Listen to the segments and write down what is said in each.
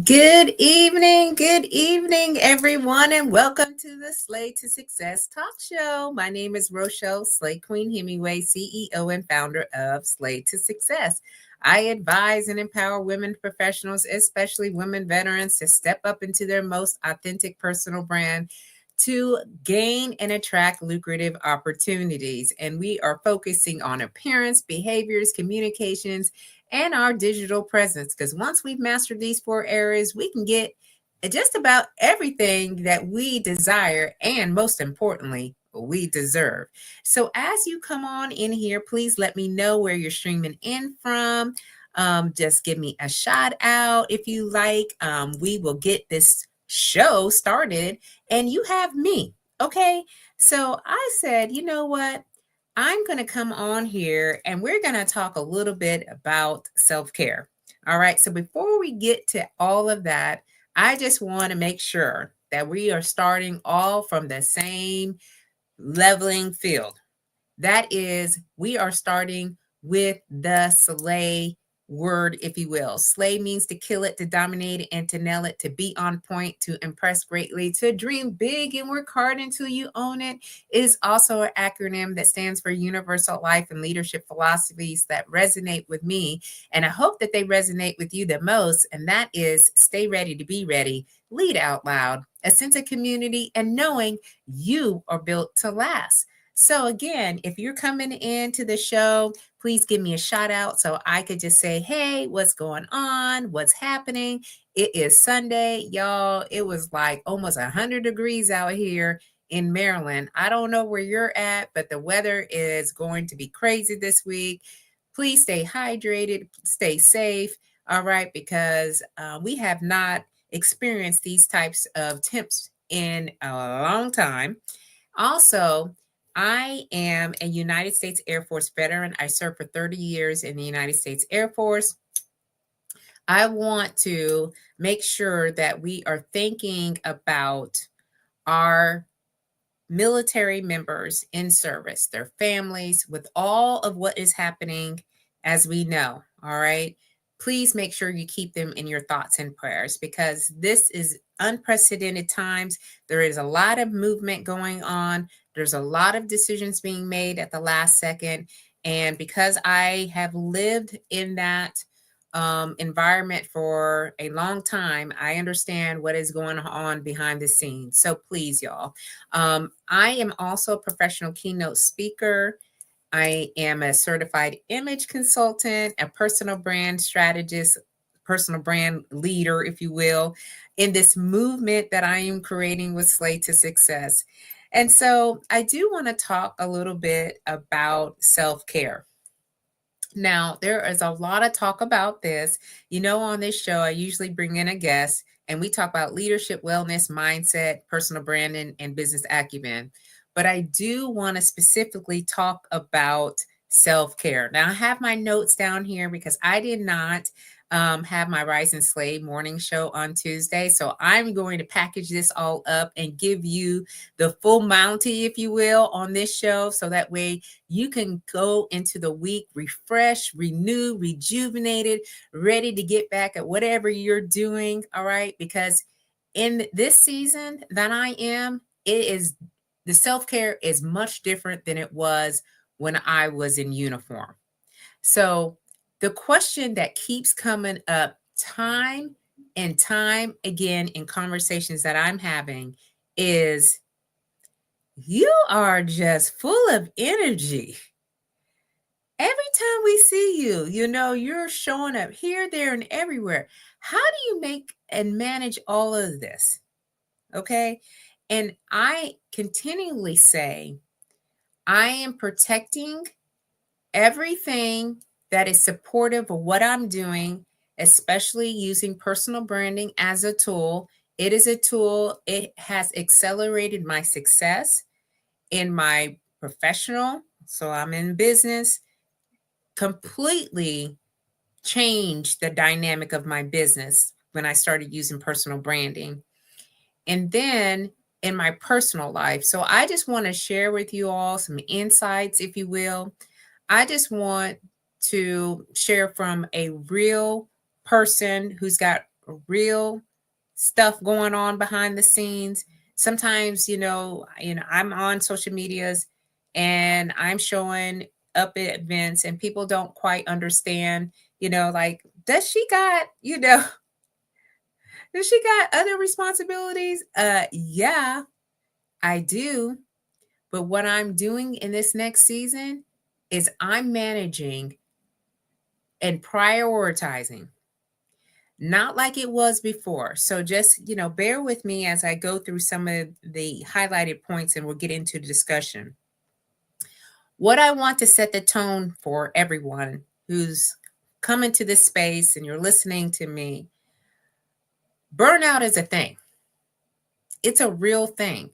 Good evening, everyone, and welcome to the Slay to Success talk show. My name is Rochelle, Slay Queen Hemingway, CEO and founder of Slay to Success. I advise and empower women professionals, especially women veterans, to step up into their most authentic personal brand to gain and attract lucrative opportunities. And we are focusing on appearance, behaviors, communications, and our digital presence. Because once we've mastered these four areas, we can get just about everything that we desire, and most importantly, we deserve. So, as you come on in here, please let me know where you're streaming in from. Just give me a shout out if you like. We will get this show started, and you have me. Okay. So, I said, you know what? I'm going to come on here and we're going to talk a little bit about self care. All right. So before we get to all of that, I just want to make sure that we are starting all from the same leveling field. That is, we are starting with the slay word, if you will. Slay means to kill it, to dominate it, and to nail it, to be on point, to impress greatly, to dream big and work hard until you own it. It is also an acronym that stands for Universal Life and Leadership Philosophies that resonate with me. And I hope that they resonate with you the most. And that is stay ready to be ready, lead out loud, a sense of community, and knowing you are built to last. So again, if you're coming into the show, please give me a shout out so I could just say, hey, what's going on? What's happening? It is Sunday, y'all. It was like almost 100 degrees out here in Maryland. I don't know where you're at, but the weather is going to be crazy this week. Please stay hydrated, stay safe. All right, because we have not experienced these types of temps in a long time. Also, I am a United States Air Force veteran. I served for 30 years in the United States Air Force. I want to make sure that we are thinking about our military members in service, their families, with all of what is happening as we know. All right. Please make sure you keep them in your thoughts and prayers because this is unprecedented times. There is a lot of movement going on. There's a lot of decisions being made at the last second. And because I have lived in that environment for a long time, I understand what is going on behind the scenes. So please, y'all. I am also a professional keynote speaker. I am a certified image consultant, a personal brand strategist, personal brand leader, if you will, in this movement that I am creating with Slay to Success. And so I do want to talk a little bit about self-care. Now, there is a lot of talk about this. You know, on this show, I usually bring in a guest and we talk about leadership, wellness, mindset, personal branding, and business acumen. But I do want to specifically talk about self-care. Now, I have my notes down here because I did not have my Rise and Slay morning show on Tuesday. So I'm going to package this all up and give you the full Mountie, if you will, on this show. So that way you can go into the week refreshed, renewed, rejuvenated, ready to get back at whatever you're doing. All right. Because in this season that I am, the self-care is much different than it was when I was in uniform. So the question that keeps coming up time and time again in conversations that I'm having is, you are just full of energy. Every time we see you, you're showing up here, there, and everywhere. How do you make and manage all of this? Okay. And I continually say, I am protecting everything that is supportive of what I'm doing, especially using personal branding as a tool. It is a tool. It has accelerated my success in my professional. So I'm in business, completely changed the dynamic of my business when I started using personal branding. And then in my personal life. So I just want to share with you all some insights, if you will. I just want to share from a real person who's got real stuff going on behind the scenes. Sometimes, I'm on social medias and I'm showing up at events and people don't quite understand, like, does she got, does she got other responsibilities? Yeah, I do. But what I'm doing in this next season is I'm managing and prioritizing, not like it was before. So just, bear with me as I go through some of the highlighted points and we'll get into the discussion. What I want to set the tone for everyone who's coming to this space and you're listening to me, burnout is a thing. It's a real thing.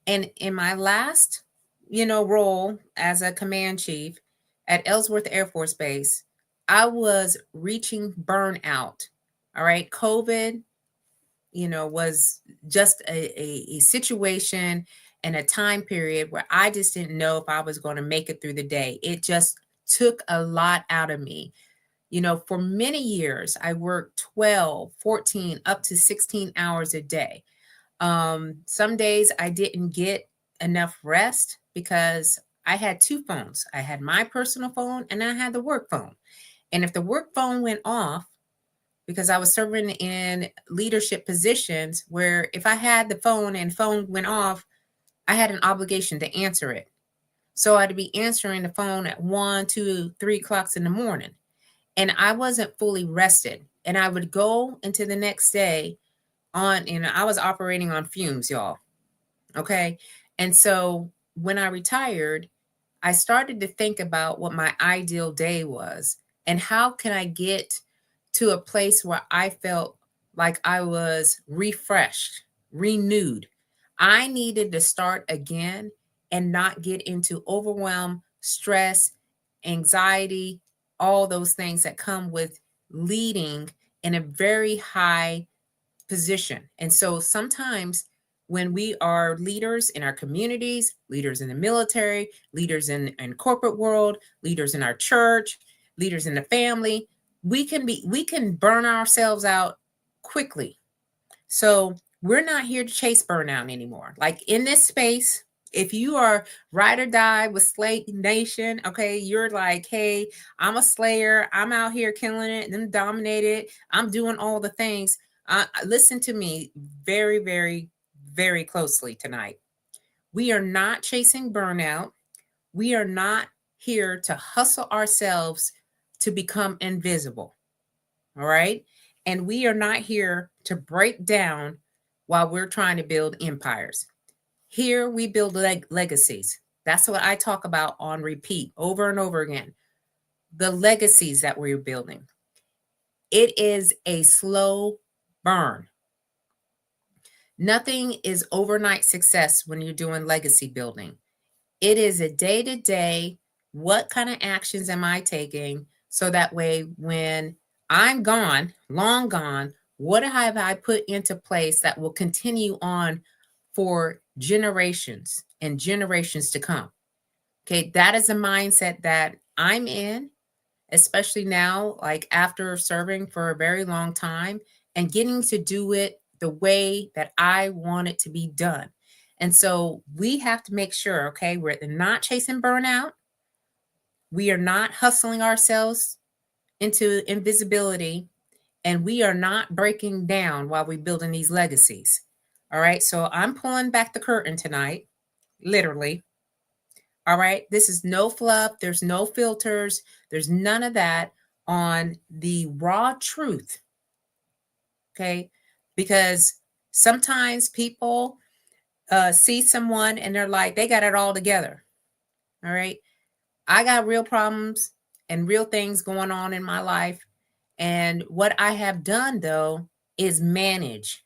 And in my last, role as a command chief at Ellsworth Air Force Base, I was reaching burnout. All right. COVID, was just a situation and a time period where I just didn't know if I was going to make it through the day. It just took a lot out of me. For many years, I worked 12, 14, up to 16 hours a day. Some days I didn't get enough rest because I had two phones. I had my personal phone and I had the work phone. And if the work phone went off, because I was serving in leadership positions where if I had the phone and phone went off, I had an obligation to answer it. So I'd be answering the phone at 1, 2, 3 o'clock in the morning. And I wasn't fully rested. And I would go into the next day I was operating on fumes, y'all. Okay. And so when I retired, I started to think about what my ideal day was and how can I get to a place where I felt like I was refreshed, renewed. I needed to start again and not get into overwhelm, stress, anxiety, all those things that come with leading in a very high position. And so sometimes when we are leaders in our communities, leaders in the military, leaders in corporate world, leaders in our church, leaders in the family, we can burn ourselves out quickly. So we're not here to chase burnout anymore. Like in this space, if you are ride or die with Slay Nation, okay, you're like, hey, I'm a slayer. I'm out here killing it. I'm dominated. I'm doing all the things. Listen to me very, very, very closely tonight. We are not chasing burnout. We are not here to hustle ourselves to become invisible. All right. And we are not here to break down while we're trying to build empires. Here we build legacies. That's what I talk about on repeat over and over again. The legacies that we're building. It is a slow burn. Nothing is overnight success when you're doing legacy building. It is a day to day. What kind of actions am I taking so that way when I'm gone, long gone, what have I put into place that will continue on for generations and generations to come? Okay, that is a mindset that I'm in, especially now, like after serving for a very long time and getting to do it the way that I want it to be done. And so we have to make sure, okay, we're not chasing burnout. We are not hustling ourselves into invisibility, and we are not breaking down while we're building these legacies. All right. So I'm pulling back the curtain tonight, literally. All right. This is no fluff. There's no filters. There's none of that on the raw truth. Okay. Because sometimes people see someone and they're like, they got it all together. All right. I got real problems and real things going on in my life. And what I have done, though, is manage.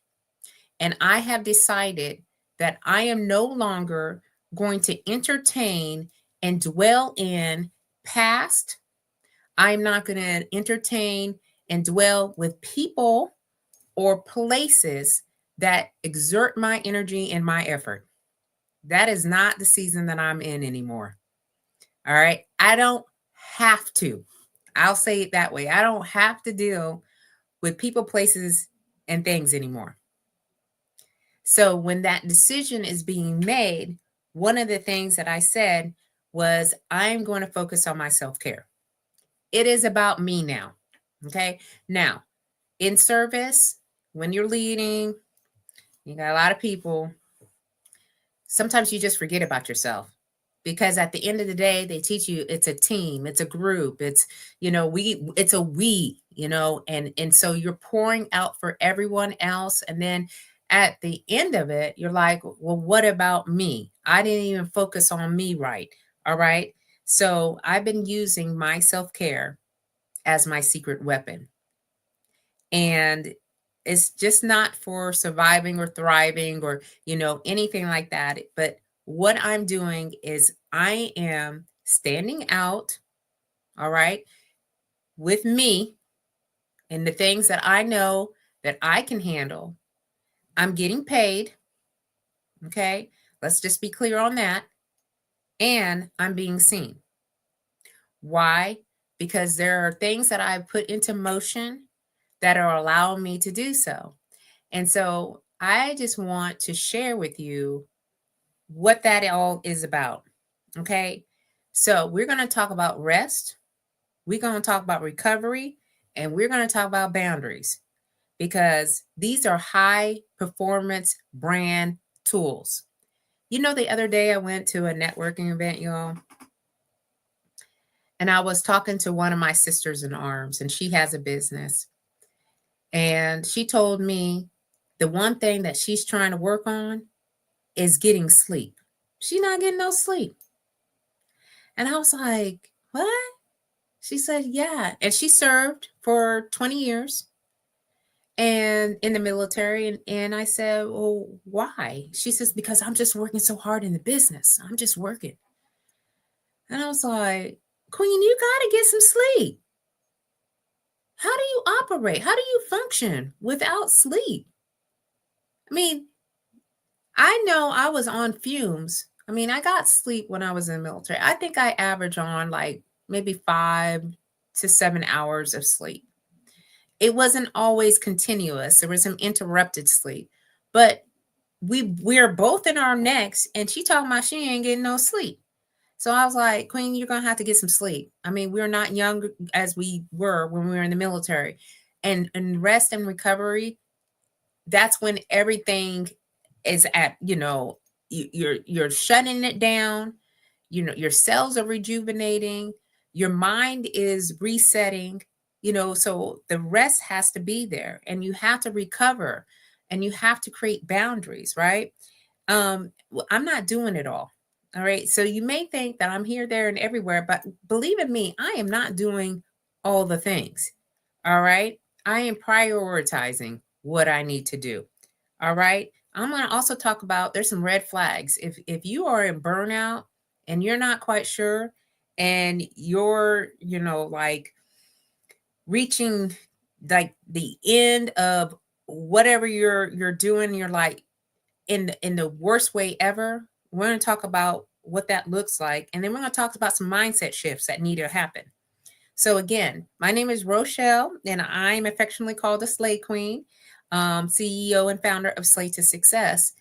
And I have decided that I am no longer going to entertain and dwell in past. I'm not going to entertain and dwell with people or places that exert my energy and my effort. That is not the season that I'm in anymore. All right. I don't have to. I'll say it that way. I don't have to deal with people, places, and things anymore. So when that decision is being made, one of the things that I said was, I'm going to focus on my self-care. It is about me now. Okay. Now, in service, when you're leading, you got a lot of people. Sometimes you just forget about yourself, because at the end of the day, they teach you it's a team, it's a group, it's, it's a we, and so you're pouring out for everyone else. And then at the end of it, you're like, well, what about me? I didn't even focus on me, right? All right. So I've been using my self-care as my secret weapon. And it's just not for surviving or thriving or, anything like that. But what I'm doing is I am standing out, all right, with me and the things that I know that I can handle. I'm getting paid. Okay. Let's just be clear on that. And I'm being seen. Why? Because there are things that I put into motion that are allowing me to do so. And so I just want to share with you what that all is about. Okay. So we're going to talk about rest. We're going to talk about recovery, and we're going to talk about boundaries, because these are high performance brand tools. The other day I went to a networking event, y'all, and I was talking to one of my sisters in arms, and she has a business. And she told me the one thing that she's trying to work on is getting sleep. She's not getting no sleep. And I was like, what? She said, yeah. And she served for 20 years and in the military. And I said, well, why? She says, because I'm just working so hard in the business. I'm just working. And I was like, Queen, you got to get some sleep. How do you operate? How do you function without sleep? I mean, I know I was on fumes. I mean, I got sleep when I was in the military. I think I average on like maybe 5 to 7 hours of sleep. It wasn't always continuous. There was some interrupted sleep, but we're both in our necks, and she talking about she ain't getting no sleep. So I was like, Queen, you're gonna have to get some sleep. I mean, we're not young as we were when we were in the military, and rest and recovery. That's when everything is at, you're shutting it down. Your cells are rejuvenating, your mind is resetting, so the rest has to be there, and you have to recover, and you have to create boundaries, right? I'm not doing it all right. So you may think that I'm here, there, and everywhere, but believe in me, I am not doing all the things. All right. I am prioritizing what I need to do. All right. I'm going to also talk about, there's some red flags. If you are in burnout and you're not quite sure, and you're, like reaching like the end of whatever you're doing, you're like in the worst way ever. We're going to talk about what that looks like, and then we're going to talk about some mindset shifts that need to happen. So again, my name is Rochelle, and I'm affectionately called the Slay Queen, CEO and founder of Slay to Success.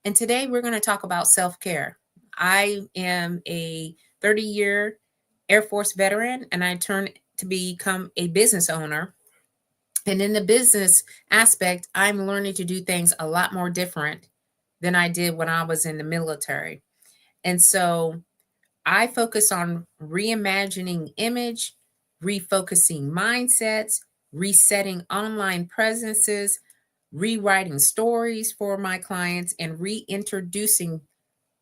And today we're going to talk about self-care. I am a 30-year Air Force veteran, and I turned to become a business owner. And in the business aspect, I'm learning to do things a lot more different than I did when I was in the military. And so I focus on reimagining image, refocusing mindsets, resetting online presences, rewriting stories for my clients, and reintroducing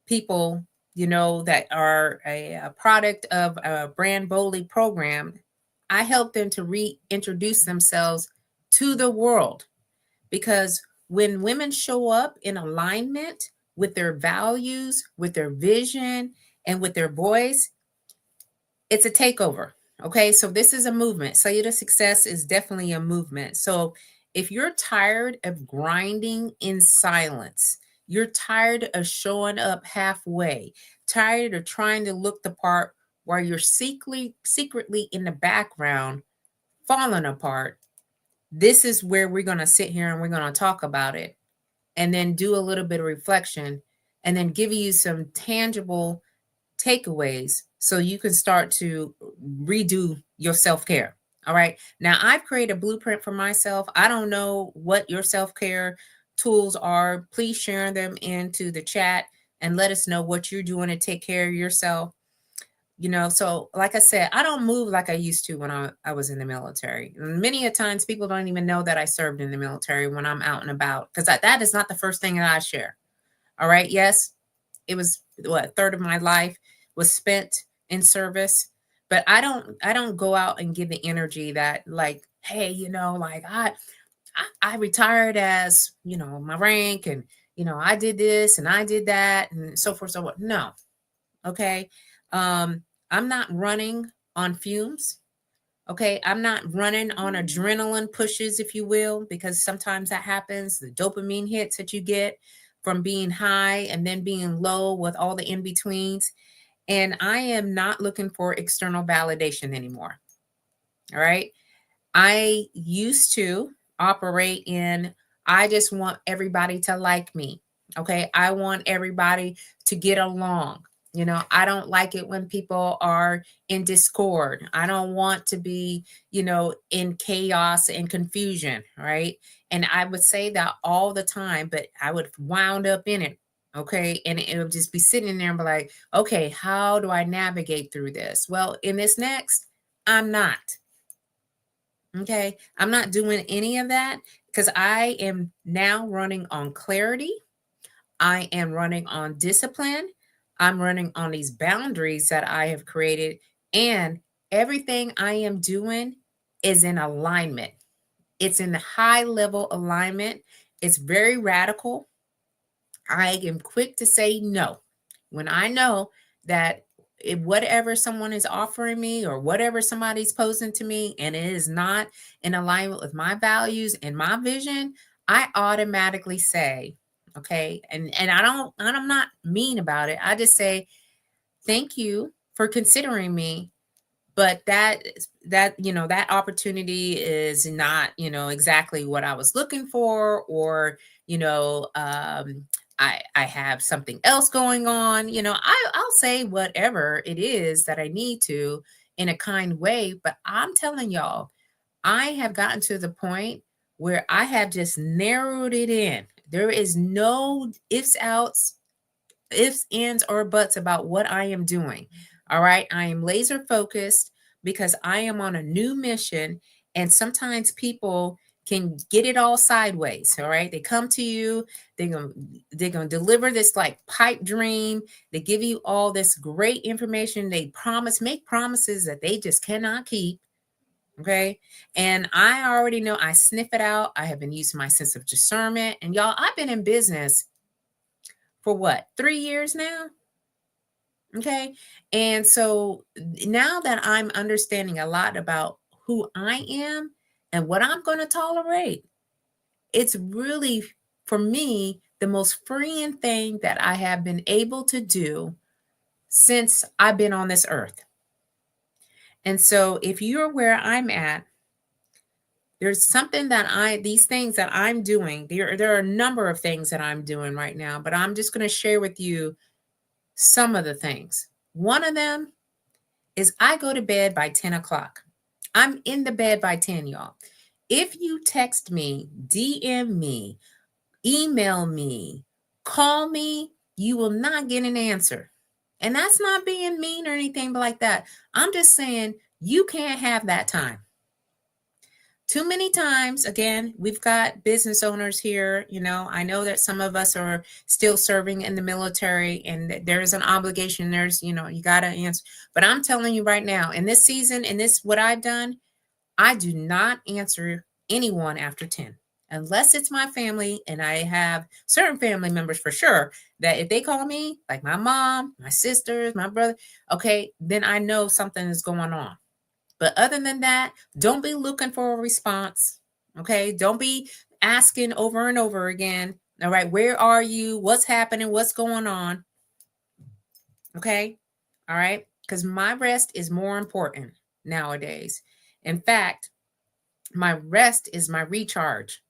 people, that are a product of a brand boldly program. I help them to reintroduce themselves to the world, because when women show up in alignment with their values, with their vision, and with their voice, it's a takeover. Okay, so this is a movement. Slay to Success is definitely a movement. So if you're tired of grinding in silence, you're tired of showing up halfway, tired of trying to look the part while you're secretly in the background falling apart, this is where we're going to sit here and we're going to talk about it, and then do a little bit of reflection, and then give you some tangible takeaways so you can start to redo your self-care. All right. Now, I've created a blueprint for myself. I don't know what your self-care tools are. Please share them into the chat and let us know what you're doing to take care of yourself. So like I said, I don't move like I used to when I was in the military. Many a times people don't even know that I served in the military when I'm out and about, because that is not the first thing that I share. All right. Yes, it was what, a third of my life was spent in service, but I don't go out and give the energy that, like, hey, like I retired as, my rank, and I did this and I did that and so forth, so what. No. Okay. um I'm not running on fumes. Okay, I'm not running on adrenaline pushes, if you will, because sometimes that happens, the dopamine hits that you get from being high and then being low with all the in betweens. And I am not looking for external validation anymore. All right. I used to operate in, I just want everybody to like me. Okay. I want everybody to get along. I don't like it when people are in discord. I don't want to be, in chaos and confusion. Right. And I would say that all the time, but I would wound up in it. Okay. And it would just be sitting there and be like, okay, how do I navigate through this? Well, in this next, I'm not. Okay. I'm not doing any of that because I am now running on clarity. I am running on discipline. I'm running on these boundaries that I have created. And everything I am doing is in alignment. It's in the high level alignment. It's very radical. I am quick to say no. When I know that if whatever someone is offering me or whatever somebody's posing to me and it is not in alignment with my values and my vision, I automatically say, okay, and I'm not mean about it. I just say, thank you for considering me, but that opportunity is not exactly what I was looking for, or I have something else going on. I'll say whatever it is that I need to in a kind way, but I'm telling y'all, I have gotten to the point where I have just narrowed it in. There is no ifs, ands, or buts about what I am doing. All right. I am laser focused because I am on a new mission. And sometimes people can get it all sideways. All right. They come to you, they're gonna deliver this like pipe dream. They give you all this great information. They make promises that they just cannot keep. Okay. And I already know, I sniff it out. I have been using my sense of discernment. And y'all, I've been in business for what, 3 years now? Okay. And so now that I'm understanding a lot about who I am and what I'm going to tolerate, it's really, for me, the most freeing thing that I have been able to do since I've been on this earth. And so if you're where I'm at, there's something these things that I'm doing, there are a number of things that I'm doing right now, but I'm just going to share with you some of the things. One of them is I go to bed by 10 o'clock. I'm in the bed by 10, y'all. If you text me, DM me, email me, call me, you will not get an answer. And that's not being mean or anything like that. I'm just saying you can't have that time. Too many times, again, we've got business owners here. I know that some of us are still serving in the military and there's an obligation. There's, you got to answer. But I'm telling you right now, in this season, in this, what I've done, I do not answer anyone after 10, unless it's my family. And I have certain family members for sure that if they call me, like my mom, my sisters, my brother, okay, then I know something is going on. But other than that, don't be looking for a response. Okay. Don't be asking over and over again. All right. Where are you? What's happening? What's going on? Okay. All right. Because my rest is more important nowadays. In fact, My rest is my recharge.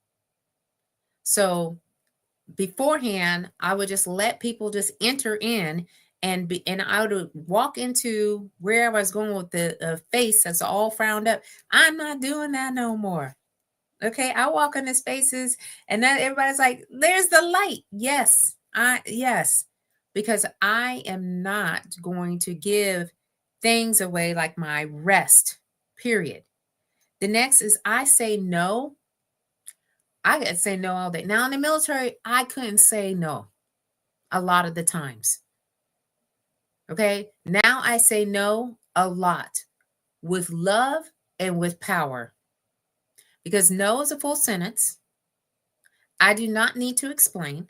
So beforehand, I would just let people just enter in and I would walk into where I was going with the face that's all frowned up. I'm not doing that no more. Okay, I walk into spaces and then everybody's like, "There's the light." Yes, because I am not going to give things away like my rest. Period. The next is I say no. I could say no all day. Now in the military, I couldn't say no a lot of the times. Okay. Now I say no a lot with love and with power because no is a full sentence. I do not need to explain.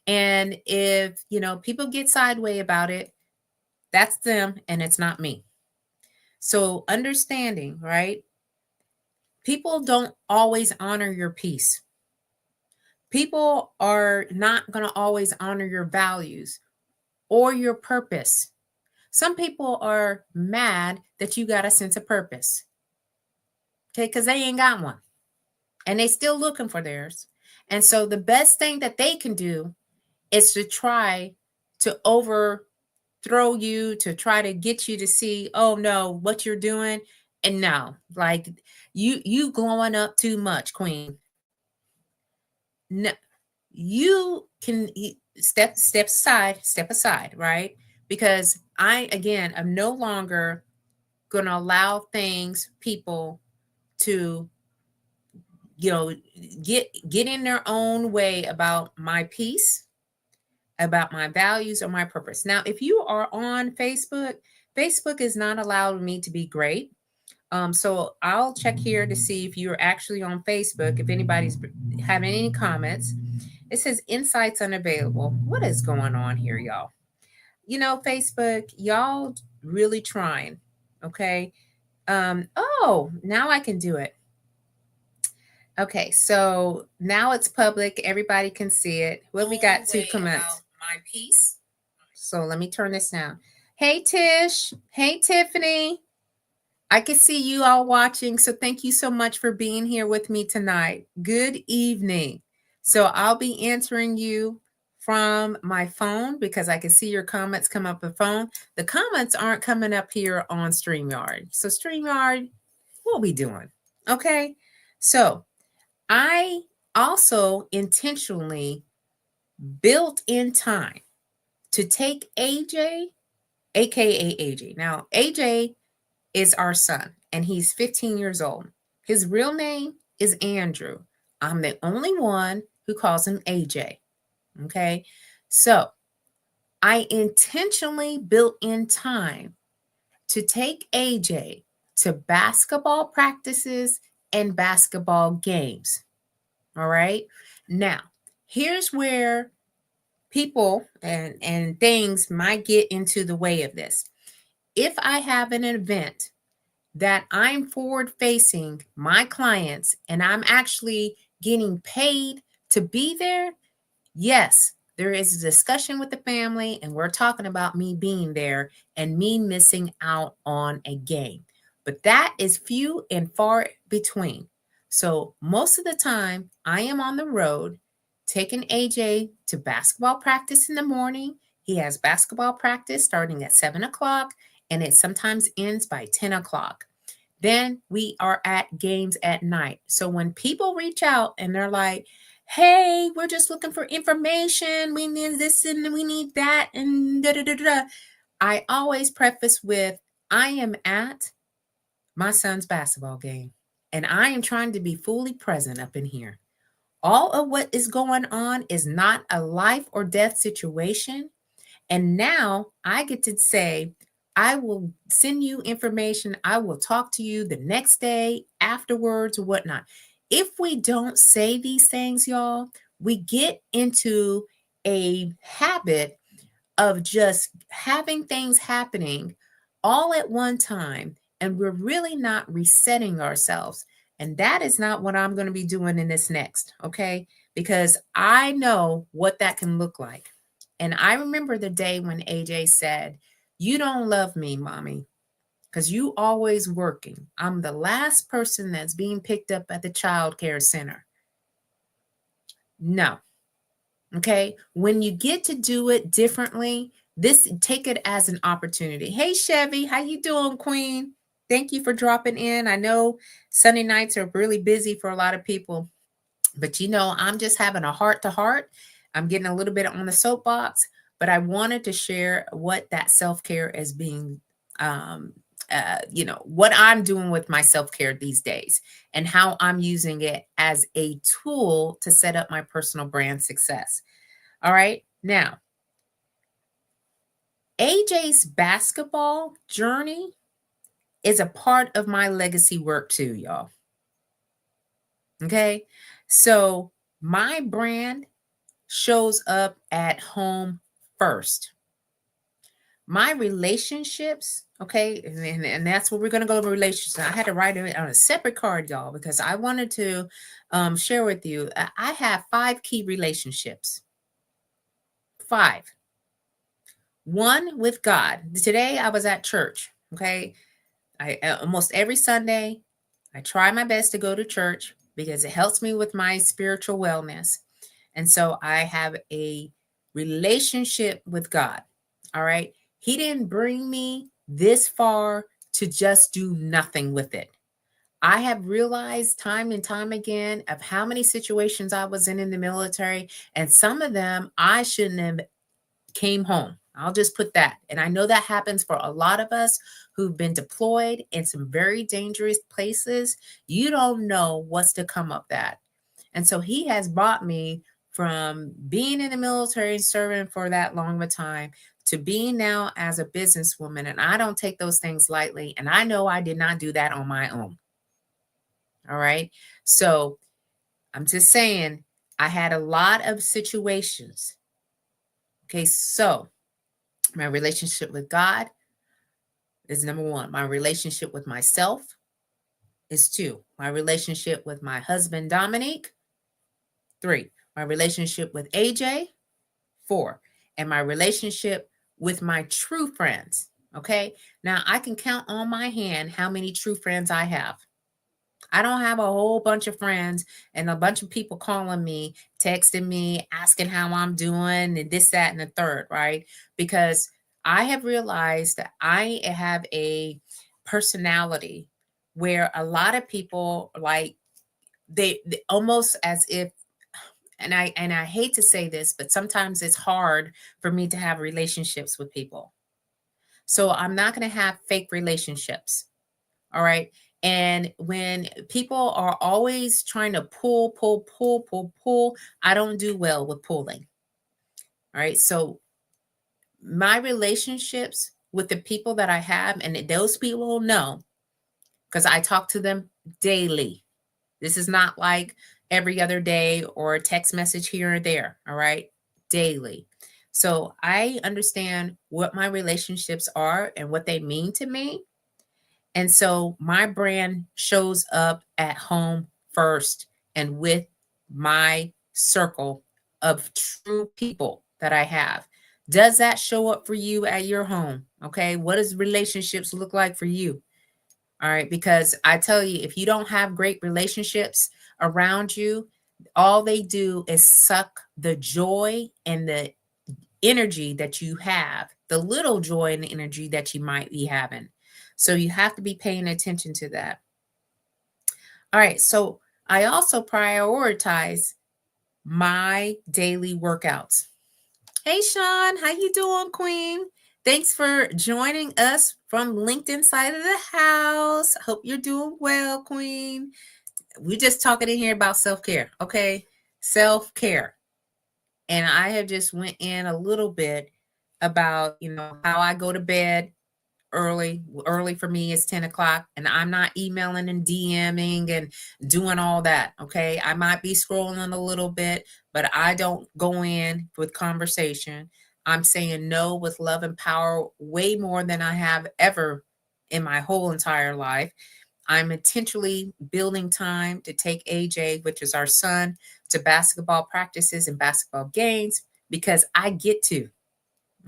And if, people get sideways about it, that's them and it's not me. So understanding, right? People don't always honor your peace. People are not going to always honor your values or your purpose. Some people are mad that you got a sense of purpose. Okay, because they ain't got one. And they still looking for theirs. And so the best thing that they can do is to try to overthrow you, to try to get you to see, oh no, what you're doing. And no, like you glowing up too much, queen. No, you can step aside, right? Because I again am no longer going to allow things, people to get in their own way about my peace, about my values or my purpose. Now, if you are on Facebook, Facebook is not allowing me to be great. So I'll check here to see if you're actually on Facebook, if anybody's having any comments. It says insights unavailable. What is going on here, y'all? Facebook, y'all really trying. Okay. Oh, now I can do it. Okay, so now it's public. Everybody can see it. Well, we got two comments. My piece. So let me turn this down. Hey, Tish. Hey, Tiffany. I can see you all watching. So thank you so much for being here with me tonight. Good evening. So I'll be answering you from my phone because I can see your comments come up the phone. The comments aren't coming up here on StreamYard. So StreamYard, what are we doing? Okay. So I also intentionally built in time to take AJ, aka AJ. Now, AJ is our son, and he's 15 years old. His real name is Andrew. I'm the only one who calls him AJ. Okay. So I intentionally built in time to take AJ to basketball practices and basketball games. All right. Now, here's where people and things might get into the way of this. If I have an event that I'm forward facing my clients and I'm actually getting paid to be there, yes, there is a discussion with the family, and we're talking about me being there and me missing out on a game. But that is few and far between. So most of the time, I am on the road taking AJ to basketball practice in the morning. He has basketball practice starting at 7 o'clock, and it sometimes ends by 10 o'clock. Then we are at games at night. So when people reach out and they're like, hey, we're just looking for information. We need this and we need that and da da da da. I always preface with, I am at my son's basketball game and I am trying to be fully present up in here. All of what is going on is not a life or death situation. And now I get to say, I will send you information. I will talk to you the next day, afterwards, or whatnot. If we don't say these things, y'all, we get into a habit of just having things happening all at one time, and we're really not resetting ourselves. And that is not what I'm going to be doing in this next, okay? Because I know what that can look like. And I remember the day when AJ said, you don't love me, mommy. because you always working. I'm the last person that's being picked up at the child care center. No. Okay. When you get to do it differently, take it as an opportunity. Hey Chevy, how you doing, Queen? Thank you for dropping in. I know Sunday nights are really busy for a lot of people, but I'm just having a heart to heart. I'm getting a little bit on the soapbox, but I wanted to share what that self-care is being um what I'm doing with my self-care these days and how I'm using it as a tool to set up my personal brand success. All right. Now, AJ's basketball journey is a part of my legacy work too, y'all. Okay. So my brand shows up at home first. My relationships, okay, and that's what we're going to go over relationships. I had to write it on a separate card, y'all, because I wanted to share with you. I have 5 key relationships. 5. One with God. Today I was at church, okay? I almost every Sunday I try my best to go to church because it helps me with my spiritual wellness. And so I have a relationship with God. All right. He didn't bring me this far to just do nothing with it. I have realized time and time again of how many situations I was in the military, and some of them I shouldn't have came home. I'll just put that. And I know that happens for a lot of us who've been deployed in some very dangerous places. You don't know what's to come of that. And so he has brought me from being in the military and serving for that long of a time to being now as a businesswoman. And I don't take those things lightly. And I know I did not do that on my own. All right. So I'm just saying, I had a lot of situations. Okay. So my relationship with God is number 1. My relationship with myself is 2. My relationship with my husband, Dominique, 3. My relationship with AJ, 4. And my relationship with my true friends. Okay. Now I can count on my hand how many true friends I have. I don't have a whole bunch of friends and a bunch of people calling me, texting me, asking how I'm doing, and this, that, and the third, right? Because I have realized that I have a personality where a lot of people like they almost as if, and I hate to say this, but sometimes it's hard for me to have relationships with people. So I'm not going to have fake relationships. All right. And when people are always trying to pull, I don't do well with pulling. All right. So my relationships with the people that I have, and those people know because I talk to them daily. This is not like every other day or a text message here or there. All right. Daily. So I understand what my relationships are and what they mean to me. And so my brand shows up at home first and with my circle of true people that I have. Does that show up for you at your home? Okay. What does relationships look like for you? All right. Because I tell you, if you don't have great relationships around you, all they do is suck the joy and the energy that you have, the little joy and the energy that you might be having. So you have to be paying attention to that. All right. So I also prioritize my daily workouts. Hey, Sean, how you doing, Queen? Thanks for joining us from LinkedIn side of the house. Hope you're doing well, Queen. We're just talking in here about self-care, okay? Self-care. And I have just went in a little bit about, how I go to bed early. Early for me is 10 o'clock, and I'm not emailing and DMing and doing all that. Okay. I might be scrolling a little bit, but I don't go in with conversation. I'm saying no with love and power way more than I have ever in my whole entire life. I'm intentionally building time to take AJ, which is our son, to basketball practices and basketball games because I get to.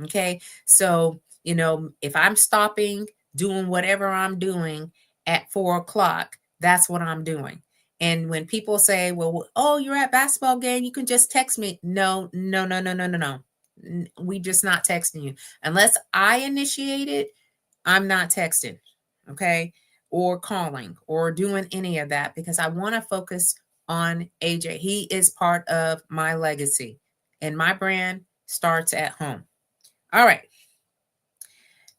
Okay. So, if I'm stopping doing whatever I'm doing at 4 o'clock. That's what I'm doing. And when people say, well, oh, you're at basketball game, you can just text me. No, no, no, no, no, no, no. We just not texting you. Unless I initiate it, I'm not texting. Okay. Or calling or doing any of that because I want to focus on AJ. He is part of my legacy and my brand starts at home. All right.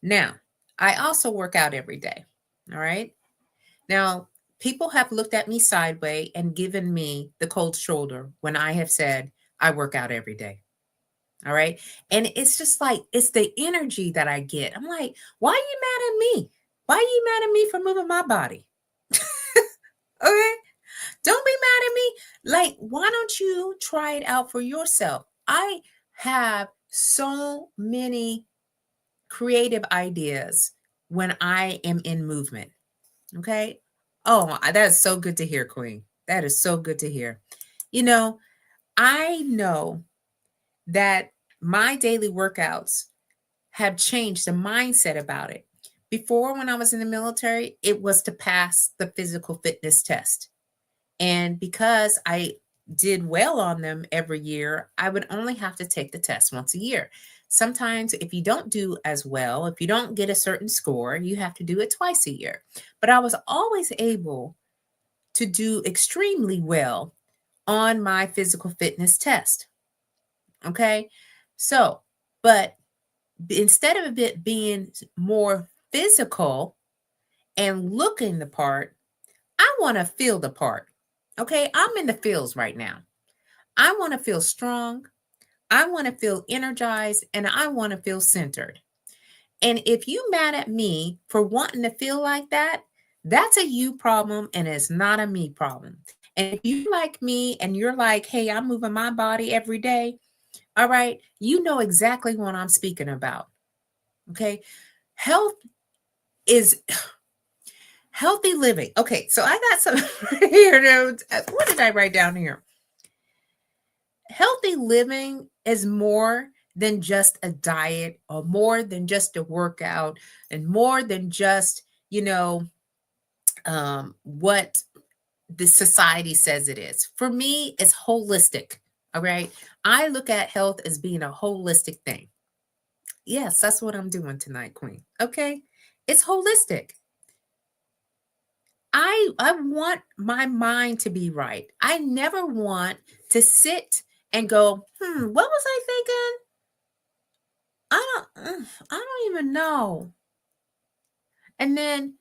Now, I also work out every day. All right. Now, people have looked at me sideways and given me the cold shoulder when I have said I work out every day. All right. And it's just like, it's the energy that I get. I'm like, why are you mad at me? Why are you mad at me for moving my body? Okay. Don't be mad at me. Like, why don't you try it out for yourself? I have so many creative ideas when I am in movement. Okay. Oh, that is so good to hear, Queen. That is so good to hear. You know, I know that my daily workouts have changed the mindset about it. Before, when I was in the military, it was to pass the physical fitness test. And because I did well on them every year, I would only have to take the test once a year. Sometimes, if you don't do as well, if you don't get a certain score, you have to do it twice a year. But I was always able to do extremely well on my physical fitness test. Okay. So, but instead of it being more physical and looking the part, I want to feel the part. Okay. I'm in the feels right now. I want to feel strong. I want to feel energized and I want to feel centered. And if you mad at me for wanting to feel like that, that's a you problem and it's not a me problem. And if you like me and you're like, hey, I'm moving my body every day, all right, you know exactly what I'm speaking about. Okay. Health is healthy living. Okay. So I got some here. What did I write down here? Healthy living is more than just a diet or more than just a workout and more than just, what the society says it is. For me, it's holistic. All right. I look at health as being a holistic thing. Yes, that's what I'm doing tonight, Queen. Okay. It's holistic. I want my mind to be right. I never want to sit and go, what was I thinking? I don't even know. And then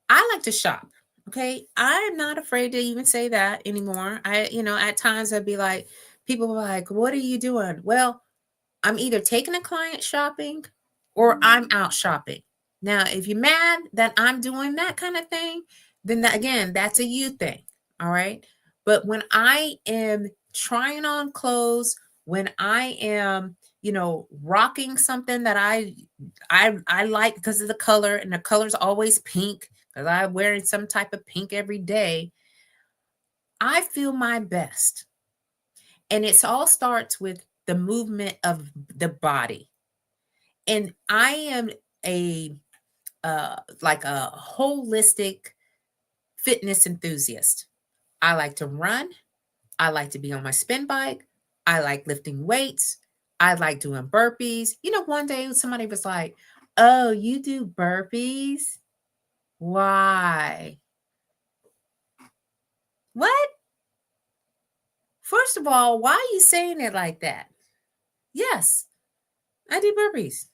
I like to shop. Okay. I'm not afraid to even say that anymore. At times I'd be like, people were like, what are you doing? Well, I'm either taking a client shopping or I'm out shopping. Now, if you're mad that I'm doing that kind of thing, then again, that's a you thing. All right. But when I am trying on clothes, when I am, rocking something that I like because of the color, and the color's always pink because I'm wearing some type of pink every day, I feel my best. And it all starts with the movement of the body. And I am a like a holistic fitness enthusiast. I like to run. I like to be on my spin bike. I like lifting weights. I like doing burpees. One day somebody was like, oh, you do burpees? Why? What? First of all, why are you saying it like that? Yes, I do burpees.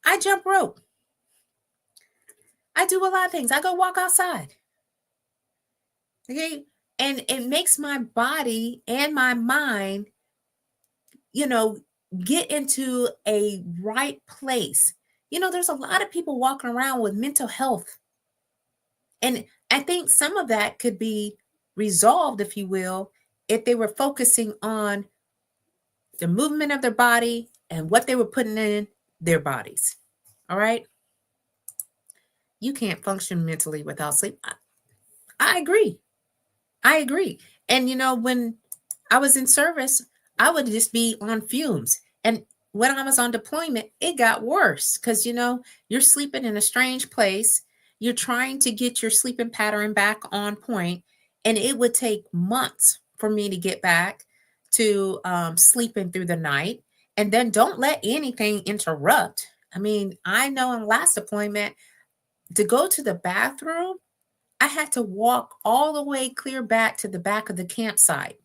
I jump rope. I do a lot of things. I go walk outside. Okay. And it makes my body and my mind, you know, get into a right place. There's a lot of people walking around with mental health. And I think some of that could be resolved, if you will, if they were focusing on the movement of their body and what they were putting in their bodies. All right. You can't function mentally without sleep. I agree. I agree. And when I was in service, I would just be on fumes. And when I was on deployment, it got worse because, you're sleeping in a strange place. You're trying to get your sleeping pattern back on point, and it would take months for me to get back to sleeping through the night. And then don't let anything interrupt. I mean, I know in last deployment, to go to the bathroom, I had to walk all the way clear back to the back of the campsite.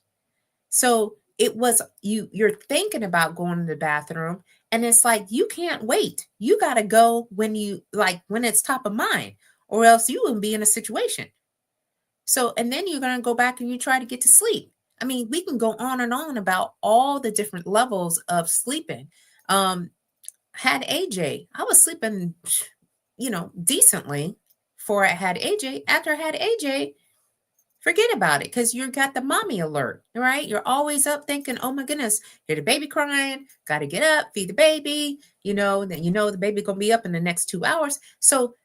So it was you're thinking about going to the bathroom, and it's like you can't wait. You got to go when it's top of mind, or else you wouldn't be in a situation. So, and then you're going to go back and you try to get to sleep. I mean, we can go on and on about all the different levels of sleeping. Had AJ, I was sleeping, decently before I had AJ. After I had AJ, forget about it because you got the mommy alert, right? You're always up thinking, oh my goodness, hear the baby crying, got to get up, feed the baby, then the baby going to be up in the next 2 hours. So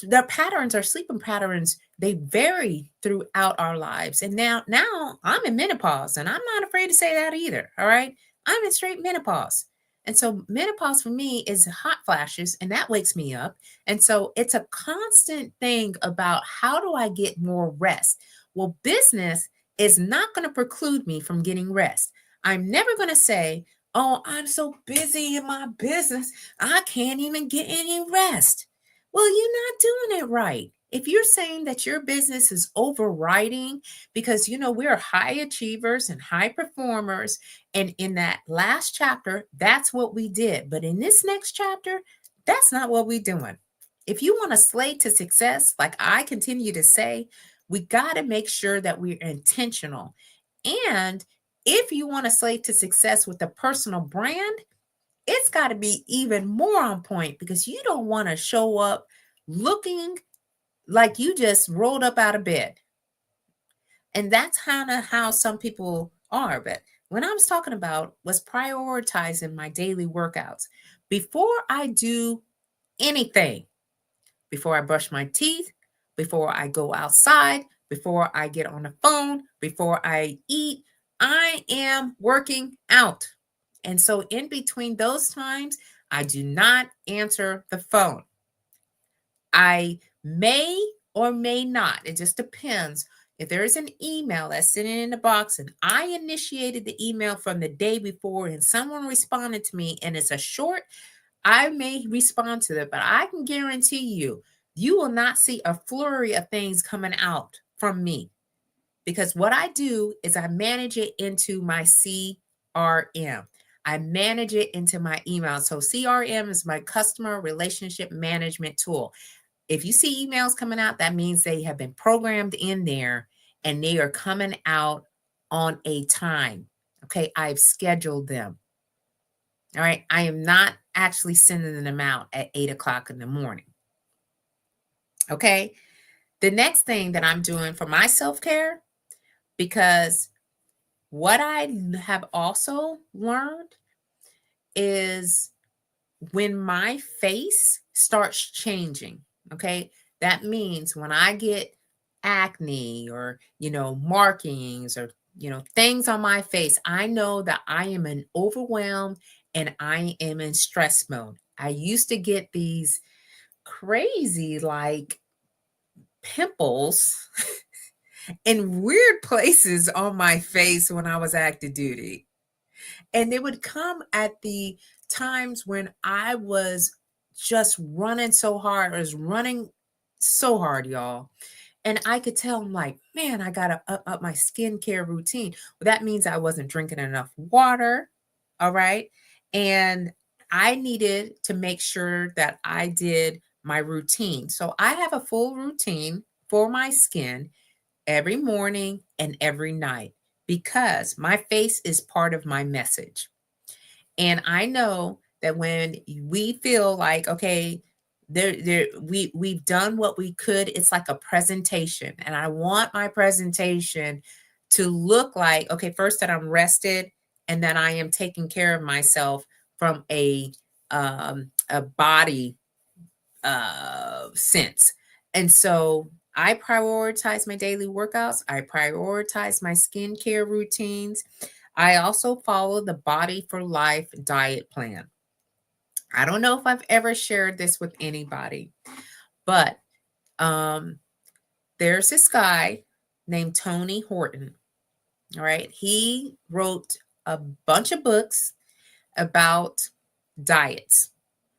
the patterns, our sleeping patterns, they vary throughout our lives. And now I'm in menopause, and I'm not afraid to say that either. All right. I'm in straight menopause. And so menopause for me is hot flashes, and that wakes me up. And so it's a constant thing about how do I get more rest? Well, business is not going to preclude me from getting rest. I'm never going to say, oh, I'm so busy in my business, I can't even get any rest. Well, you're not doing it right. If you're saying that your business is overriding, because we're high achievers and high performers, and in that last chapter, that's what we did. But in this next chapter, that's not what we're doing. If you want to slay to success, like I continue to say, we got to make sure that we're intentional. And if you want to slay to success with a personal brand, it's got to be even more on point, because you don't want to show up looking like you just rolled up out of bed. And that's kind of how some people are. But when I was talking about was prioritizing my daily workouts before I do anything, before I brush my teeth, before I go outside, before I get on the phone, before I eat, I am working out. And so in between those times, I do not answer the phone. I may or may not, it just depends. If there is an email that's sitting in the box and I initiated the email from the day before and someone responded to me and it's a short, I may respond to that, but I can guarantee you, you will not see a flurry of things coming out from me, because what I do is I manage it into my CRM. I manage it into my email. So CRM is my customer relationship management tool. If you see emails coming out, that means they have been programmed in there and they are coming out on a time. Okay, I've scheduled them. All right, I am not actually sending them out at 8 o'clock in the morning. Okay, the next thing that I'm doing for my self-care, because what I have also learned is when my face starts changing, okay, that means when I get acne or, markings or, things on my face, I know that I am in overwhelmed and I am in stress mode. I used to get these crazy like pimples in weird places on my face when I was active duty. And they would come at the times when I was just running so hard. I was running so hard, y'all. And I could tell, I'm like, man, I got to up my skincare routine. Well, that means I wasn't drinking enough water. All right. And I needed to make sure that I did my routine. So I have a full routine for my skin every morning and every night, because my face is part of my message. And I know that when we feel like, okay, we've done what we could, it's like a presentation. And I want my presentation to look like, okay, first that I'm rested and that I am taking care of myself from a body sense. And so I prioritize my daily workouts. I prioritize my skincare routines. I also follow the Body for Life diet plan. I don't know if I've ever shared this with anybody, but um, there's this guy named Tony Horton. All right. He wrote a bunch of books about diets.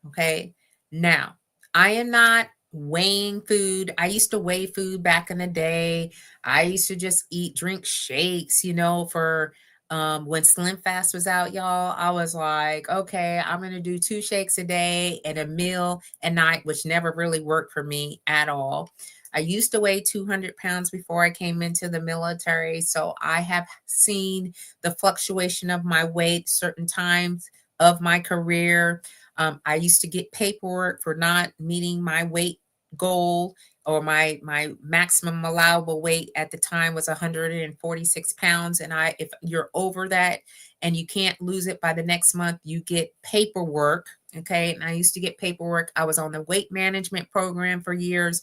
Okay. Now, I am not weighing food. I used to weigh food back in the day. I used to just drink shakes, for when Slim Fast was out, y'all. I was like, okay, I'm going to do 2 shakes a day and a meal at night, which never really worked for me at all. I used to weigh 200 pounds before I came into the military. So I have seen the fluctuation of my weight certain times of my career. I used to get paperwork for not meeting my weight goal, or my maximum allowable weight at the time was 146 pounds. And if you're over that and you can't lose it by the next month, you get paperwork. Okay. And I used to get paperwork. I was on the weight management program for years.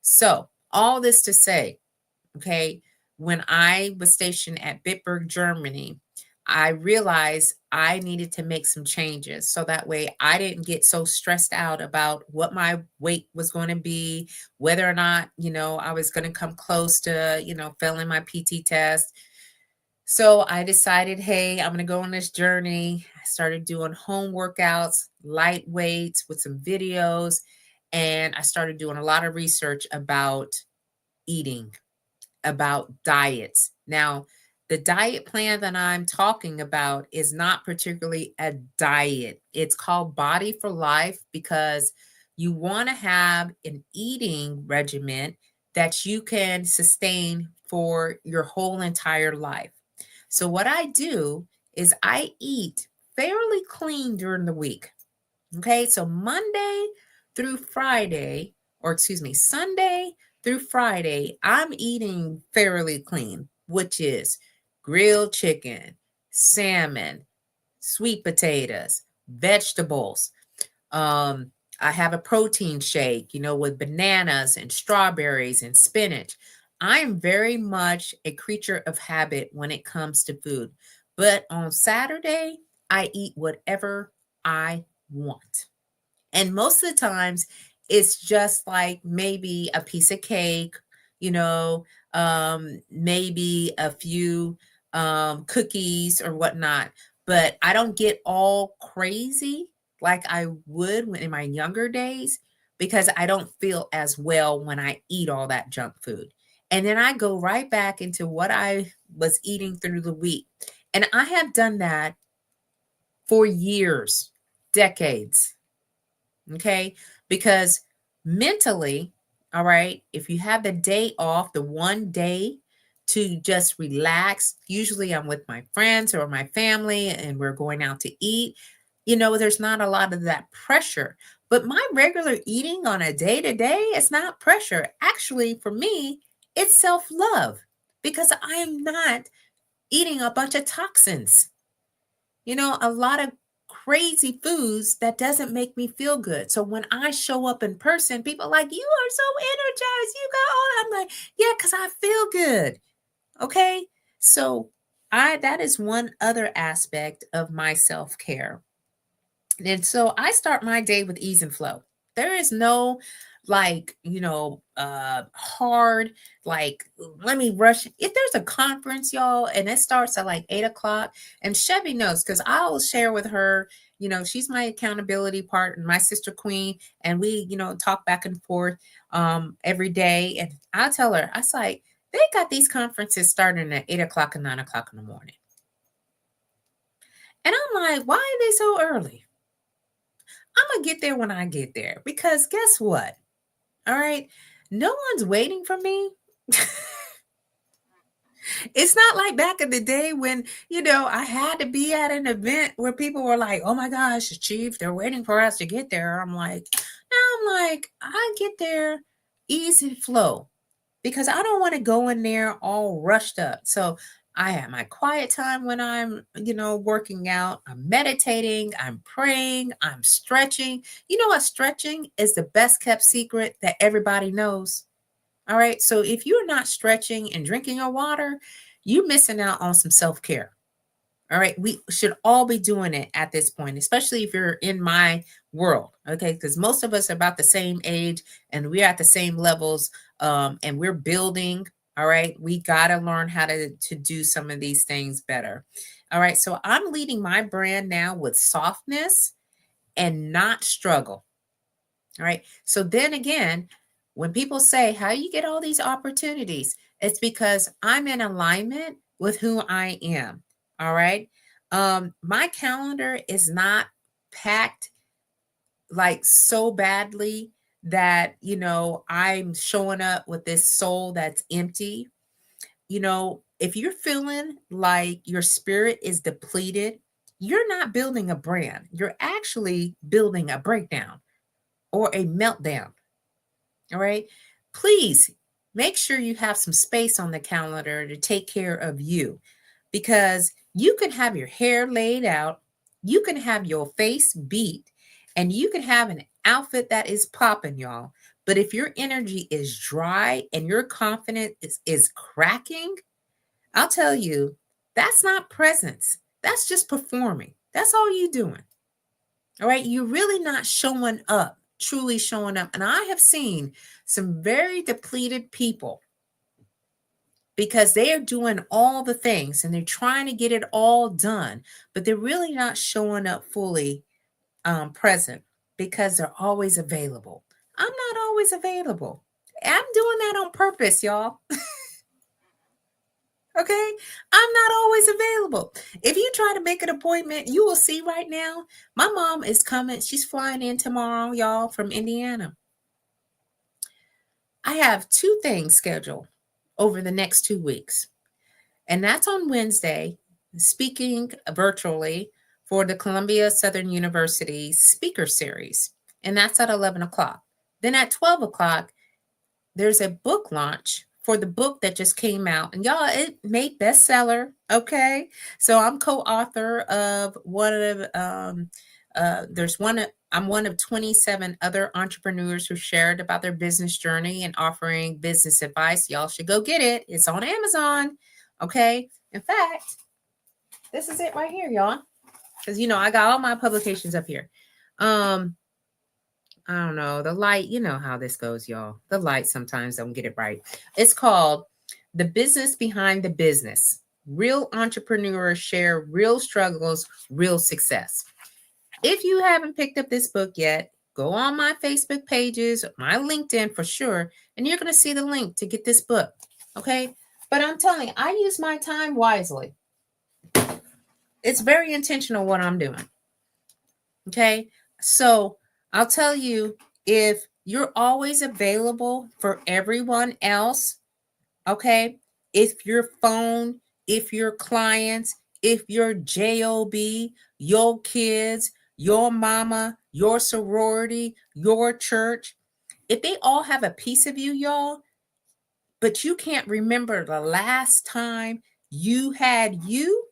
So all this to say, okay, when I was stationed at Bitburg, Germany, I realized I needed to make some changes so that way I didn't get so stressed out about what my weight was going to be, whether or not, I was going to come close to, failing my PT test. So I decided, hey, I'm going to go on this journey. I started doing home workouts, light weights with some videos, and I started doing a lot of research about eating, about diets. Now, the diet plan that I'm talking about is not particularly a diet. It's called Body for Life because you want to have an eating regimen that you can sustain for your whole entire life. So, what I do is I eat fairly clean during the week. Okay, so Monday through Friday, or excuse me, Sunday through Friday, I'm eating fairly clean, which is grilled chicken, salmon, sweet potatoes, vegetables. Um, I have a protein shake, with bananas and strawberries and spinach. I'm very much a creature of habit when it comes to food. But on Saturday, I eat whatever I want. And most of the times, it's just like maybe a piece of cake, maybe a few cookies or whatnot. But I don't get all crazy like I would in my younger days because I don't feel as well when I eat all that junk food. And then I go right back into what I was eating through the week. And I have done that for years, decades. Okay. Because mentally, all right, if you have the day off, the one day to just relax, usually I'm with my friends or my family and we're going out to eat, there's not a lot of that pressure. But my regular eating on a day to day, it's not pressure. Actually, for me, it's self love because I am not eating a bunch of toxins, a lot of crazy foods that doesn't make me feel good. So when I show up in person, people are like, you are so energized. You got all. I'm like, yeah, because I feel good. Okay. So that is one other aspect of my self-care. And so I start my day with ease and flow. There is no hard, like, let me rush. If there's a conference, y'all, and it starts at like 8 o'clock, and Chevy knows because I will share with her, she's my accountability partner, my sister queen, and we, talk back and forth every day. And I'll tell her, I was like, they got these conferences starting at 8 o'clock and 9 o'clock in the morning. And I'm like, why are they so early? I'm going to get there when I get there because guess what? All right. No one's waiting for me. It's not like back in the day when, I had to be at an event where people were like, oh my gosh, Chief, they're waiting for us to get there. I get there easy flow because I don't want to go in there all rushed up. So I have my quiet time when I'm, working out. I'm meditating, I'm praying, I'm stretching. You know what? Stretching is the best kept secret that everybody knows. All right. So if you're not stretching and drinking your water, you're missing out on some self care. All right. We should all be doing it at this point, especially if you're in my world. Okay. Because most of us are about the same age and we're at the same levels, and we're building. All right. We got to learn how to do some of these things better. All right. So I'm leading my brand now with softness and not struggle. All right. So then again, when people say, how you get all these opportunities, it's because I'm in alignment with who I am. All right. My calendar is not packed like so badly that, I'm showing up with this soul that's empty. If you're feeling like your spirit is depleted, you're not building a brand. You're actually building a breakdown or a meltdown. All right. Please make sure you have some space on the calendar to take care of you, because you can have your hair laid out, you can have your face beat, and you can have an outfit that is popping, y'all. But if your energy is dry and your confidence is cracking, I'll tell you, that's not presence. That's just performing. That's all you doing. All right. You're really not showing up, truly showing up. And I have seen some very depleted people because they are doing all the things and they're trying to get it all done, but they're really not showing up fully present because they're always available. I'm not always available. I'm doing that on purpose, y'all. Okay. I'm not always available. If you try to make an appointment, you will see right now, my mom is coming. She's flying in tomorrow, y'all, from Indiana. I have two things scheduled over the next 2 weeks. And that's on Wednesday, speaking virtually for the Columbia Southern University Speaker Series. And that's at 11 o'clock. Then at 12 o'clock, there's a book launch for the book that just came out. And y'all, it made bestseller. Okay. So I'm co-author of I'm one of 27 other entrepreneurs who shared about their business journey and offering business advice. Y'all should go get it. It's on Amazon. Okay. In fact, this is it right here, y'all. Because I got all my publications up here. I don't know. The light, you know how this goes, y'all. The light sometimes don't get it right. It's called The Business Behind the Business. Real entrepreneurs share real struggles, real success. If you haven't picked up this book yet, go on my Facebook pages, my LinkedIn for sure, and you're going to see the link to get this book. Okay. But I'm telling you, I use my time wisely. It's very intentional what I'm doing. Okay. So I'll tell you, if you're always available for everyone else, okay, if your phone, if your clients, if your job, your kids, your mama, your sorority, your church, if they all have a piece of you, y'all, but you can't remember the last time you had you,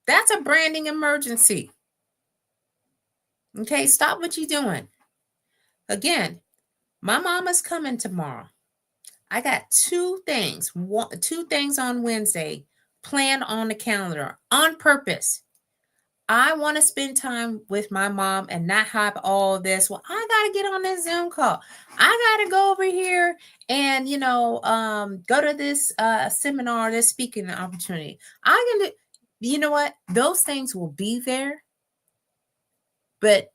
that's a branding emergency. Okay, stop what you're doing. Again, my mama's coming tomorrow. I got two things on Wednesday planned on the calendar on purpose. I want to spend time with my mom and not have all this. Well, I got to get on this Zoom call. I got to go over here and, go to this seminar, this speaking opportunity. You know what? Those things will be there. But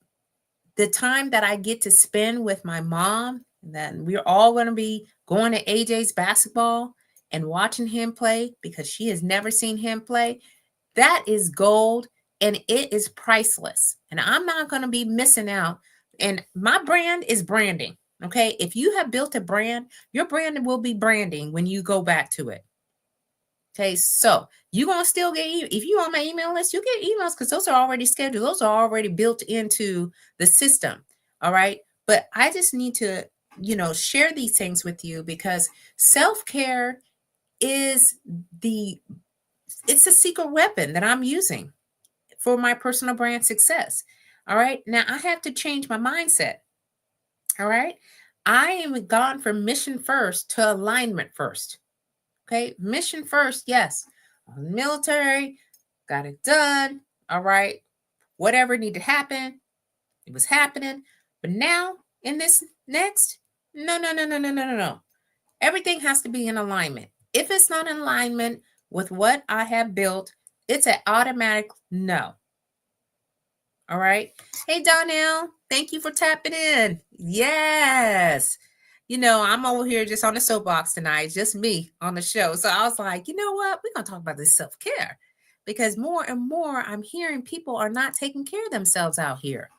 the time that I get to spend with my mom, then we're all going to be going to AJ's basketball and watching him play because she has never seen him play. That is gold and it is priceless. And I'm not going to be missing out. And my brand is branding. Okay. If you have built a brand, your brand will be branding when you go back to it. Okay, so you're going to still get, if you're on my email list, you get emails because those are already scheduled. Those are already built into the system. All right. But I just need to, share these things with you because self-care is it's a secret weapon that I'm using for my personal brand success. All right. Now I have to change my mindset. All right. I am gone from mission first to alignment first. Okay, mission first, yes. Military, got it done. All right. Whatever needed to happen, it was happening. But now in this next, no, no, no, no, no, no, no, no. Everything has to be in alignment. If it's not in alignment with what I have built, it's an automatic no. All right. Hey, Donnell, thank you for tapping in. Yes. I'm over here just on the soapbox tonight, just me on the show. So I was like, you know what? We're going to talk about this self care because more and more I'm hearing people are not taking care of themselves out here,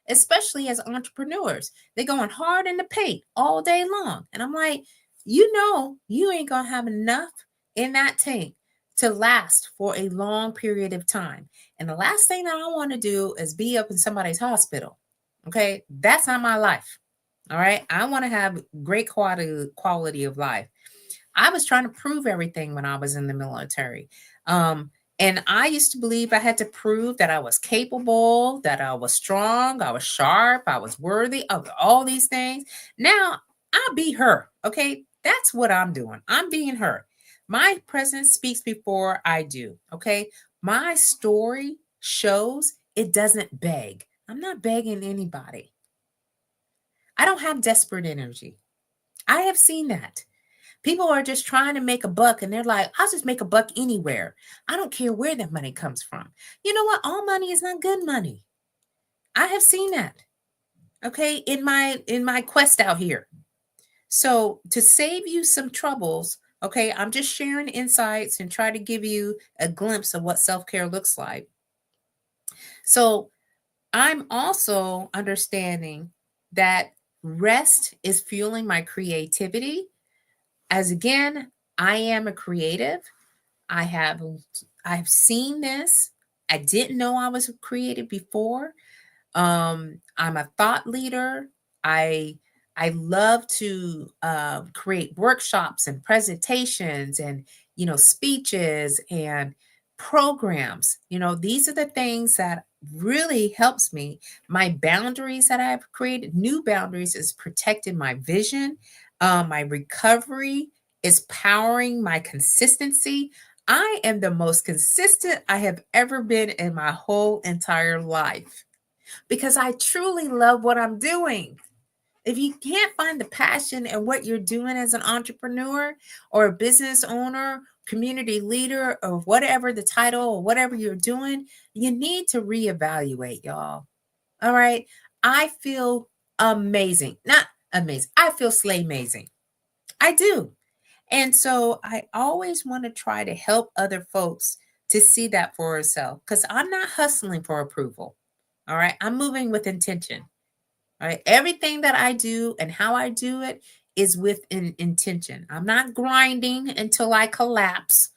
especially as entrepreneurs. They're going hard in the paint all day long. And I'm like, you ain't going to have enough in that tank to last for a long period of time. And the last thing that I want to do is be up in somebody's hospital. Okay. That's not my life. All right. I want to have great quality of life. I was trying to prove everything when I was in the military. And I used to believe I had to prove that I was capable, that I was strong, I was sharp, I was worthy of all these things. Now I'll be her. Okay. That's what I'm doing. I'm being her. My presence speaks before I do. Okay. My story shows it doesn't beg. I'm not begging anybody. I don't have desperate energy. I have seen that. People are just trying to make a buck and they're like, I'll just make a buck anywhere. I don't care where that money comes from. You know what? All money is not good money. I have seen that. Okay, in my quest out here. So to save you some troubles, okay, I'm just sharing insights and try to give you a glimpse of what self-care looks like. So I'm also understanding that rest is fueling my creativity. As again, I am a creative. I have I've seen this. I didn't know I was creative before. I'm a thought leader. I I love to create workshops and presentations and speeches and programs. These are the things that really helps me. My boundaries that I've created, new boundaries, is protecting my vision. My recovery is powering my consistency. I am the most consistent I have ever been in my whole entire life because I truly love what I'm doing. If you can't find the passion in what you're doing as an entrepreneur or a business owner, community leader, or whatever the title or whatever you're doing, you need to reevaluate, y'all. All right. I feel amazing. Not amazing. I feel slay amazing. I do. And so I always want to try to help other folks to see that for herself because I'm not hustling for approval. All right. I'm moving with intention. All right. Everything that I do and how I do it is with an intention. I'm not grinding until I collapse.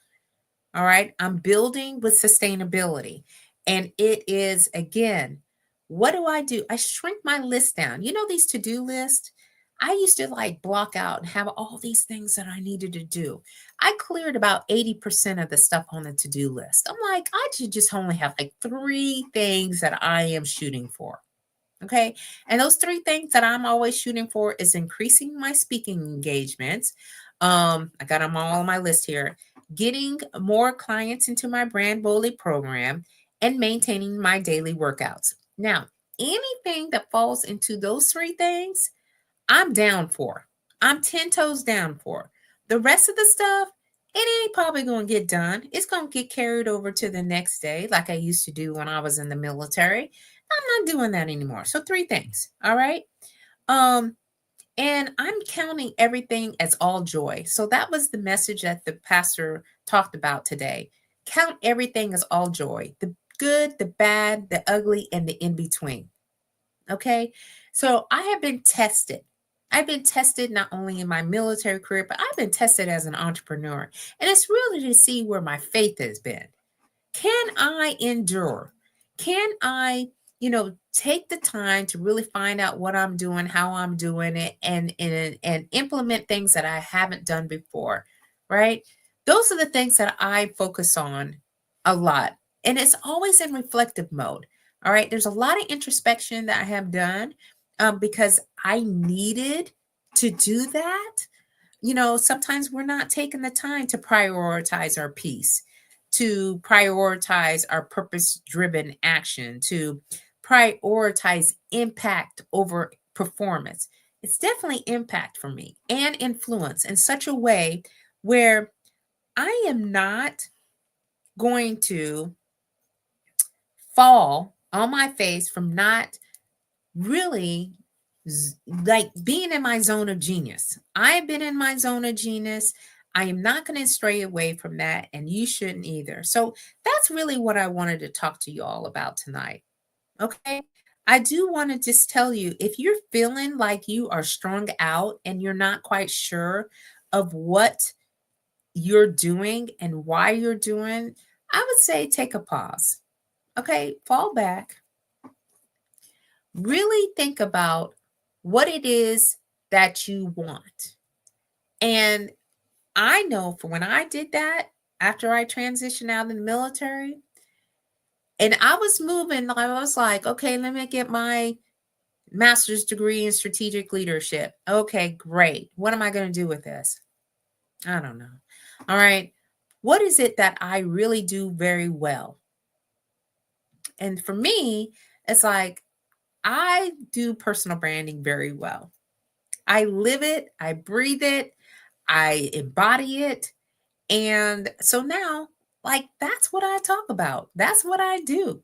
All right. I'm building with sustainability. And it is, again, what do? I shrink my list down. These to do lists? I used to like block out and have all these things that I needed to do. I cleared about 80% of the stuff on the to do list. I'm like, I should just only have like three things that I am shooting for. Okay. And those three things that I'm always shooting for is increasing my speaking engagements. I got them all on my list here. Getting more clients into my brand bully program and maintaining my daily workouts. Now, anything that falls into those three things, I'm down for. I'm 10 toes down for. The rest of the stuff, it ain't probably going to get done. It's going to get carried over to the next day, like I used to do when I was in the military. I'm not doing that anymore. So three things. All right. Um, and I'm counting everything as all joy. So that was the message that the pastor talked about today. Count everything as all joy. The good, the bad, the ugly, and the in between. Okay. So I have been tested. I've been tested not only in my military career, but I've been tested as an entrepreneur. And it's really to see where my faith has been. Can I endure? Can I, take the time to really find out what I'm doing, how I'm doing it, and implement things that I haven't done before, right? Those are the things that I focus on a lot. And it's always in reflective mode. All right. There's a lot of introspection that I have done because I needed to do that. Sometimes we're not taking the time to prioritize our peace, to prioritize our purpose driven action, to prioritize impact over performance. It's definitely impact for me and influence in such a way where I am not going to fall on my face from not really like being in my zone of genius. I've been in my zone of genius. I am not going to stray away from that, and you shouldn't either. So that's really what I wanted to talk to you all about tonight. Okay. I do want to just tell you, if you're feeling like you are strung out and you're not quite sure of what you're doing and why you're doing, I would say take a pause. Okay. Fall back. Really think about what it is that you want. And I know for when I did that after I transitioned out of the military, and I was moving, I was like, okay, let me get my master's degree in strategic leadership. Okay, great. What am I going to do with this? I don't know. All right. What is it that I really do very well? And for me, it's like I do personal branding very well. I live it, I breathe it, I embody it. And so now, like, that's what I talk about. That's what I do.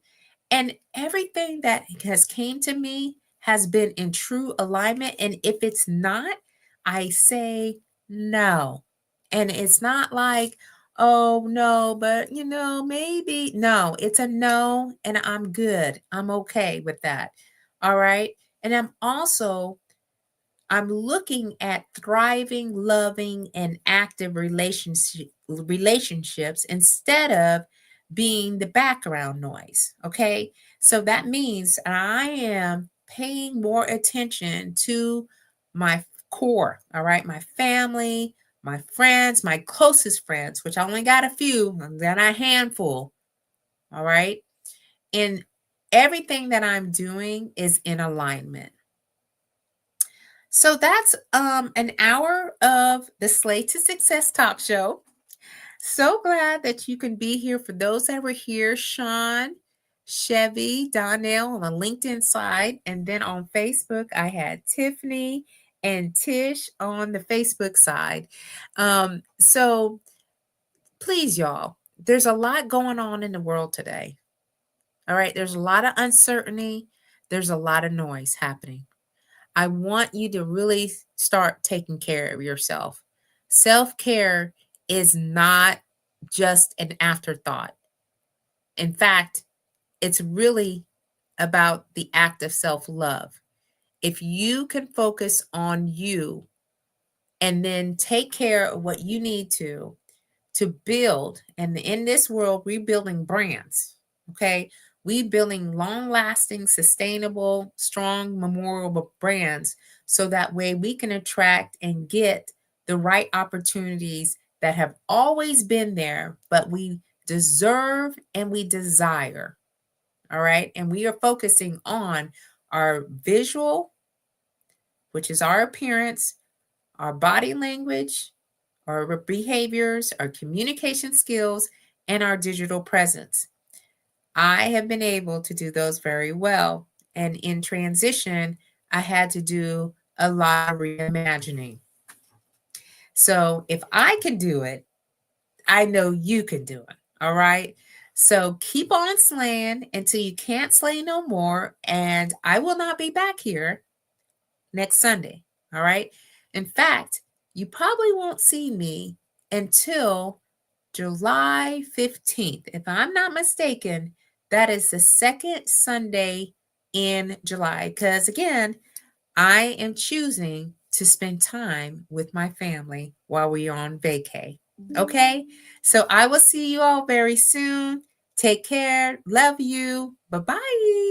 And everything that has came to me has been in true alignment. And if it's not, I say no. And it's not like, oh no, but maybe. No, it's a no, and I'm good. I'm okay with that. All right. And I'm looking at thriving, loving, and active relationships instead of being the background noise. Okay. So that means I am paying more attention to my core. All right. My family, my friends, my closest friends, which I only got a few, then a handful. All right. And everything that I'm doing is in alignment. So that's an hour of the Slay to Success talk show. So glad that you can be here. For those that were here, Sean, Chevy, Donnell on the LinkedIn side, and then on Facebook, I had Tiffany and Tish on the Facebook side. So please, y'all, there's a lot going on in the world today. All right, there's a lot of uncertainty. There's a lot of noise happening. I want you to really start taking care of yourself. Self-care is not just an afterthought. In fact, it's really about the act of self-love. If you can focus on you and then take care of what you need to build, and in this world, rebuilding brands, okay? We building long-lasting, sustainable, strong, memorable brands so that way we can attract and get the right opportunities that have always been there, but we deserve and we desire. All right. And we are focusing on our visual, which is our appearance, our body language, our behaviors, our communication skills, and our digital presence. I have been able to do those very well. And in transition, I had to do a lot of reimagining. So if I can do it, I know you can do it. All right. So keep on slaying until you can't slay no more. And I will not be back here next Sunday. All right. In fact, you probably won't see me until July 15th. If I'm not mistaken, that is the second Sunday in July. Because again, I am choosing to spend time with my family while we're on vacay. Okay. So I will see you all very soon. Take care. Love you. Bye bye.